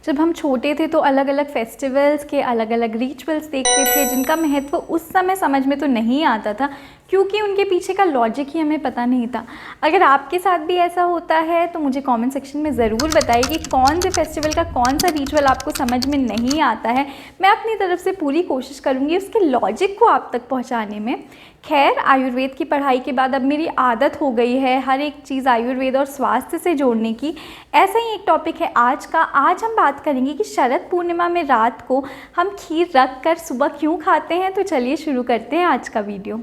जब हम छोटे थे तो अलग अलग फेस्टिवल्स के अलग अलग रिचुअल्स देखते थे जिनका महत्व उस समय समझ में तो नहीं आता था, क्योंकि उनके पीछे का लॉजिक ही हमें पता नहीं था। अगर आपके साथ भी ऐसा होता है तो मुझे कमेंट सेक्शन में ज़रूर बताइए कि कौन से फेस्टिवल का कौन सा रिचुअल आपको समझ में नहीं आता है। मैं अपनी तरफ से पूरी कोशिश करूँगी उसके लॉजिक को आप तक पहुँचाने में। खैर, आयुर्वेद की पढ़ाई के बाद अब मेरी आदत हो गई है हर एक चीज़ आयुर्वेद और स्वास्थ्य से जोड़ने की। ऐसा ही एक टॉपिक है आज का। आज हम बात करेंगे कि शरद पूर्णिमा में रात को हम खीर रख कर सुबह क्यों खाते हैं। तो चलिए शुरू करते हैं आज का वीडियो।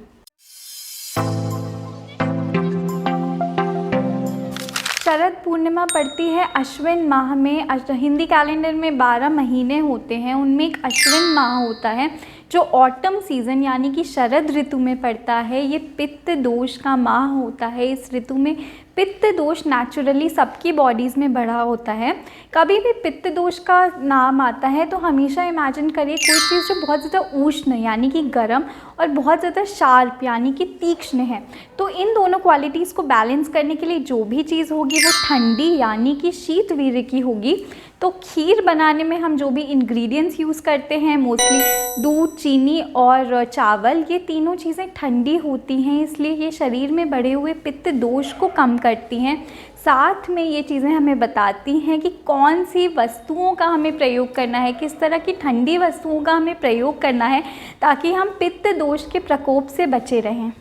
शरद पूर्णिमा पड़ती है अश्विन माह में। हिंदी कैलेंडर में 12 महीने होते हैं, उनमें एक अश्विन माह होता है जो ऑटम सीज़न यानी कि शरद ऋतु में पड़ता है। ये पित्त दोष का माह होता है। इस ऋतु में पित्त दोष नेचुरली सबकी बॉडीज़ में बढ़ा होता है। कभी भी पित्त दोष का नाम आता है तो हमेशा इमेजिन करिए कोई चीज़ जो बहुत ज़्यादा उष्ण यानी कि गर्म और बहुत ज़्यादा शार्प यानी कि तीक्ष्ण है। तो इन दोनों क्वालिटीज़ को बैलेंस करने के लिए जो भी चीज़ होगी वो ठंडी यानी कि शीत वीर्य की होगी। तो खीर बनाने में हम जो भी इंग्रेडिएंट्स यूज़ करते हैं, मोस्टली दूध, चीनी और चावल, ये तीनों चीज़ें ठंडी होती हैं, इसलिए ये शरीर में बढ़े हुए पित्त दोष को कम करती हैं। साथ में ये चीज़ें हमें बताती हैं कि कौन सी वस्तुओं का हमें प्रयोग करना है, किस तरह की ठंडी वस्तुओं का हमें प्रयोग करना है ताकि हम पित्त दोष के प्रकोप से बचे रहें।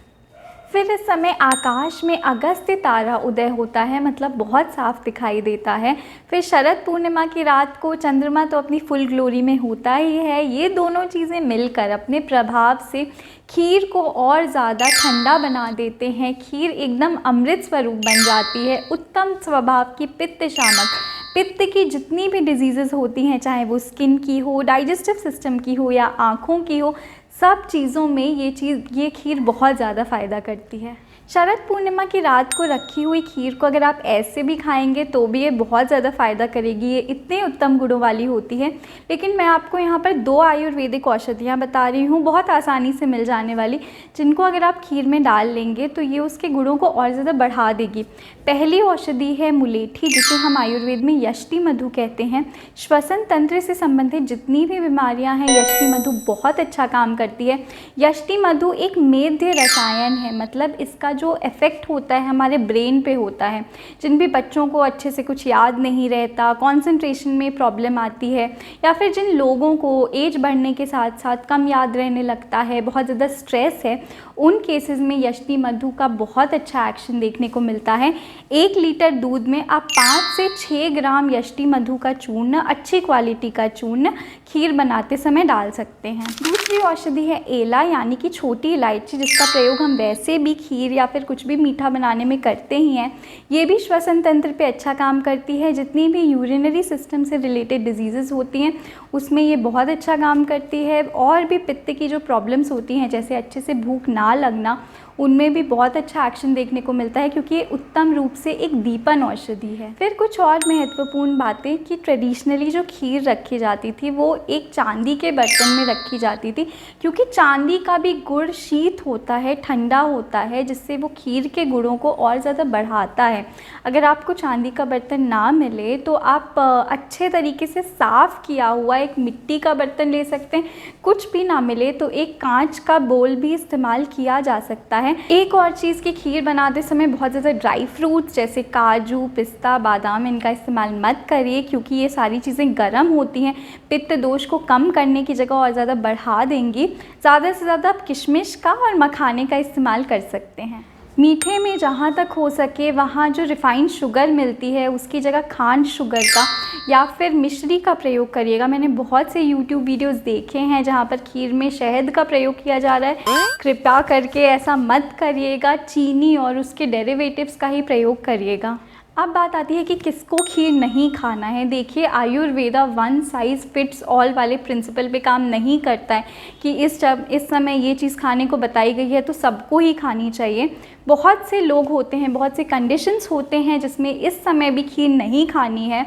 फिर इस समय आकाश में अगस्त्य तारा उदय होता है, मतलब बहुत साफ दिखाई देता है। फिर शरद पूर्णिमा की रात को चंद्रमा तो अपनी फुल ग्लोरी में होता ही है। ये दोनों चीज़ें मिलकर अपने प्रभाव से खीर को और ज़्यादा ठंडा बना देते हैं। खीर एकदम अमृत स्वरूप बन जाती है। उत्तम स्वभाव की पित्त शामक, पित्त की जितनी भी डिजीज़ेज़ होती हैं, चाहे वो स्किन की हो, डाइजेस्टिव सिस्टम की हो या आँखों की हो, सब चीज़ों में ये खीर बहुत ज़्यादा फ़ायदा करती है। शरद पूर्णिमा की रात को रखी हुई खीर को अगर आप ऐसे भी खाएंगे तो भी ये बहुत ज़्यादा फ़ायदा करेगी। ये इतने उत्तम गुणों वाली होती है। लेकिन मैं आपको यहाँ पर 2 आयुर्वेदिक औषधियाँ बता रही हूँ, बहुत आसानी से मिल जाने वाली, जिनको अगर आप खीर में डाल लेंगे तो ये उसके गुणों को और ज़्यादा बढ़ा देगी। पहली औषधि है मुलेठी, जिसे हम आयुर्वेद में यष्टि मधु कहते हैं। श्वसन तंत्र से संबंधित जितनी भी बीमारियां हैं, यष्टि मधु बहुत अच्छा काम करती है। यष्टि मधु एक मेध्य रसायन है, मतलब इसका जो इफ़ेक्ट होता है हमारे ब्रेन पे होता है। जिन भी बच्चों को अच्छे से कुछ याद नहीं रहता, कंसंट्रेशन में प्रॉब्लम आती है, या फिर जिन लोगों को एज बढ़ने के साथ साथ कम याद रहने लगता है, बहुत ज़्यादा स्ट्रेस है, उन केसेस में यष्टि मधु का बहुत अच्छा एक्शन देखने को मिलता है। 1 लीटर दूध में आप 5 से 6 ग्राम यष्टि मधु का चूर्ण, अच्छी क्वालिटी का चूर्ण, खीर बनाते समय डाल सकते हैं। दूसरी औषधि है एला यानी कि छोटी इलायची, जिसका प्रयोग हम वैसे भी खीर या फिर कुछ भी मीठा बनाने में करते ही हैं। ये भी श्वसन तंत्र पे अच्छा काम करती है। जितनी भी यूरिनरी सिस्टम से रिलेटेड डिजीज़ेज़ होती हैं उसमें ये बहुत अच्छा काम करती है। और भी पित्त की जो प्रॉब्लम्स होती हैं, जैसे अच्छे से भूख ना लगना, उनमें भी बहुत अच्छा एक्शन देखने को मिलता है, क्योंकि ये उत्तम रूप से एक दीपन औषधि है। फिर कुछ और महत्वपूर्ण बातें कि ट्रेडिशनली जो खीर रखी जाती थी वो एक चांदी के बर्तन में रखी जाती थी, क्योंकि चांदी का भी गुण शीत होता है, ठंडा होता है, जिससे वो खीर के गुणों को और ज़्यादा बढ़ाता है। अगर आपको चांदी का बर्तन ना मिले तो आप अच्छे तरीके से साफ़ किया हुआ एक मिट्टी का बर्तन ले सकते हैं। कुछ भी ना मिले तो एक कांच का बोल भी इस्तेमाल किया जा सकता है। एक और चीज़ की खीर बनाते समय बहुत ज़्यादा ड्राई फ्रूट्स जैसे काजू, पिस्ता, बादाम, इनका इस्तेमाल मत करिए, क्योंकि ये सारी चीज़ें गर्म होती हैं, पित्त दोष को कम करने की जगह और ज़्यादा बढ़ा देंगी। ज़्यादा से ज़्यादा आप किशमिश का और मखाने का इस्तेमाल कर सकते हैं। मीठे में जहाँ तक हो सके वहाँ जो रिफ़ाइंड शुगर मिलती है उसकी जगह खांड शुगर का या फिर मिश्री का प्रयोग करिएगा। मैंने बहुत से यूट्यूब वीडियोस देखे हैं जहाँ पर खीर में शहद का प्रयोग किया जा रहा है। कृपया करके ऐसा मत करिएगा, चीनी और उसके डेरिवेटिव्स का ही प्रयोग करिएगा। अब बात आती है कि किसको खीर नहीं खाना है। देखिए, Ayurveda one size fits all वाले प्रिंसिपल पे काम नहीं करता है कि इस समय ये चीज़ खाने को बताई गई है तो सबको ही खानी चाहिए। बहुत से लोग होते हैं, बहुत से कंडीशंस होते हैं जिसमें इस समय भी खीर नहीं खानी है।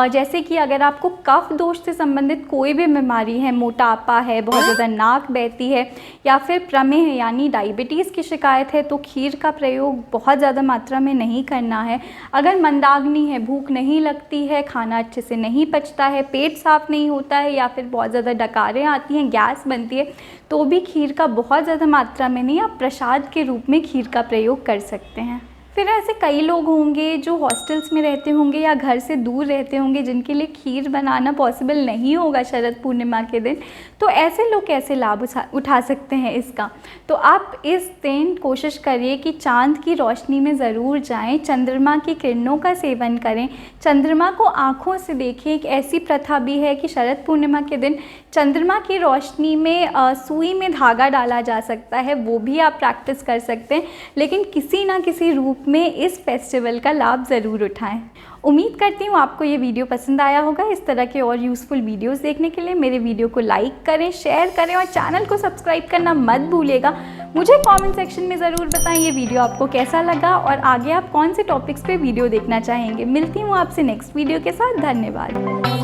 जैसे कि अगर आपको कफ दोष से संबंधित कोई भी बीमारी है, मोटापा है, बहुत ज़्यादा नाक बहती है, या फिर प्रमेह यानी डायबिटीज़ की शिकायत है, तो खीर का प्रयोग बहुत ज़्यादा मात्रा में नहीं करना है। अगर मंदाग्नि है, भूख नहीं लगती है, खाना अच्छे से नहीं पचता है, पेट साफ़ नहीं होता है, या फिर बहुत ज़्यादा डकारें आती हैं, गैस बनती है, तो भी खीर का बहुत ज़्यादा मात्रा में नहीं, आप प्रसाद के रूप में खीर का प्रयोग कर सकते हैं। फिर ऐसे कई लोग होंगे जो हॉस्टल्स में रहते होंगे या घर से दूर रहते होंगे, जिनके लिए खीर बनाना पॉसिबल नहीं होगा शरद पूर्णिमा के दिन। तो ऐसे लोग कैसे लाभ उठा सकते हैं इसका? तो आप इस दिन कोशिश करिए कि चाँद की रोशनी में ज़रूर जाएं, चंद्रमा की किरणों का सेवन करें, चंद्रमा को आँखों से देखें। एक ऐसी प्रथा भी है कि शरद पूर्णिमा के दिन चंद्रमा की रोशनी में सुई में धागा डाला जा सकता है, वो भी आप प्रैक्टिस कर सकते हैं, लेकिन किसी ना किसी रूप में इस फेस्टिवल का लाभ ज़रूर उठाएं। उम्मीद करती हूँ आपको ये वीडियो पसंद आया होगा। इस तरह के और यूज़फुल वीडियोस देखने के लिए मेरे वीडियो को लाइक करें, शेयर करें और चैनल को सब्सक्राइब करना मत भूलिएगा। मुझे कमेंट सेक्शन में ज़रूर बताएं ये वीडियो आपको कैसा लगा और आगे आप कौन से टॉपिक्स पे वीडियो देखना चाहेंगे। मिलती हूँ आपसे नेक्स्ट वीडियो के साथ। धन्यवाद।